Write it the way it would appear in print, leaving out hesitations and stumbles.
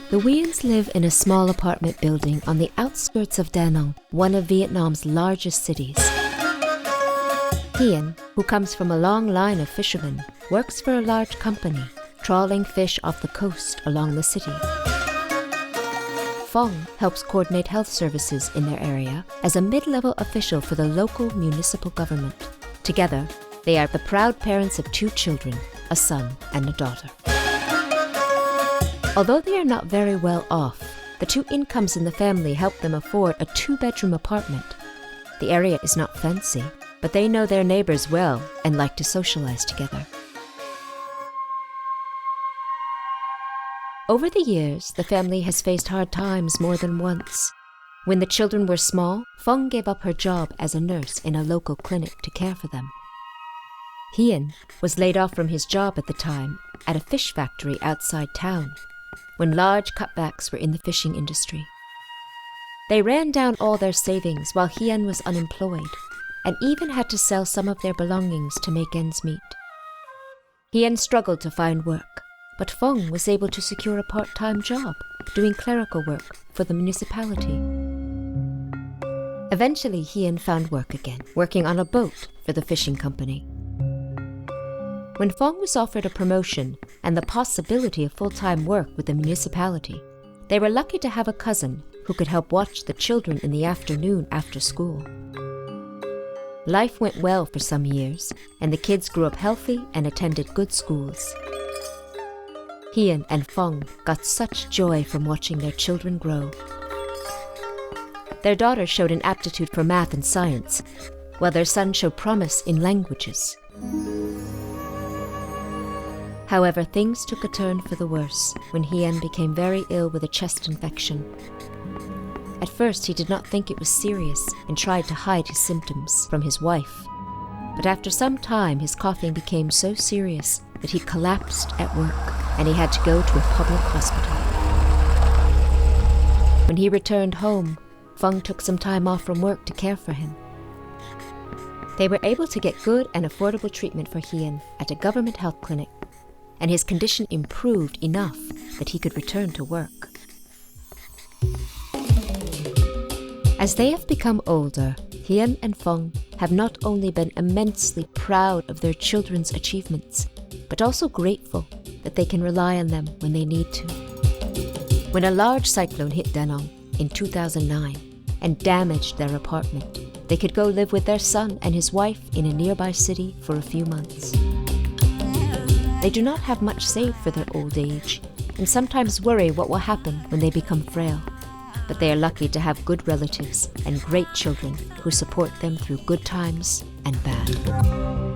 The Nguyen's live in a small apartment building on the outskirts of Da Nang, one of Vietnam's largest cities. Nguyen, who comes from a long line of fishermen, works for a large company, trawling fish off the coast along the city. Phong helps coordinate health services in their area as a mid-level official for the local municipal government. Together, they are the proud parents of 2 children, a son and a daughter. Although they are not very well off, the 2 incomes in the family help them afford a 2-bedroom apartment. The area is not fancy, but they know their neighbors well and like to socialize together. Over the years, the family has faced hard times more than once. When the children were small, Phong gave up her job as a nurse in a local clinic to care for them. Hien was laid off from his job at the time at a fish factory outside town, when large cutbacks were in the fishing industry. They ran down all their savings while Hien was unemployed, and even had to sell some of their belongings to make ends meet. Hien struggled to find work, but Phong was able to secure a part-time job doing clerical work for the municipality. Eventually, Hien found work again, working on a boat for the fishing company. When Phong was offered a promotion and the possibility of full-time work with the municipality, they were lucky to have a cousin who could help watch the children in the afternoon after school. Life went well for some years, and the kids grew up healthy and attended good schools. Hien and Phong got such joy from watching their children grow. Their daughter showed an aptitude for math and science, while their son showed promise in languages. However, things took a turn for the worse when Hien became very ill with a chest infection. At first, he did not think it was serious and tried to hide his symptoms from his wife. But after some time, his coughing became so serious that he collapsed at work and he had to go to a public hospital. When he returned home, Phong took some time off from work to care for him. They were able to get good and affordable treatment for Hien at a government health clinic, and his condition improved enough that he could return to work. As they have become older, Hien and Phong have not only been immensely proud of their children's achievements, but also grateful that they can rely on them when they need to. When a large cyclone hit Da Nang in 2009 and damaged their apartment, they could go live with their son and his wife in a nearby city for a few months. They do not have much saved for their old age and sometimes worry what will happen when they become frail. But they are lucky to have good relatives and great children who support them through good times and bad.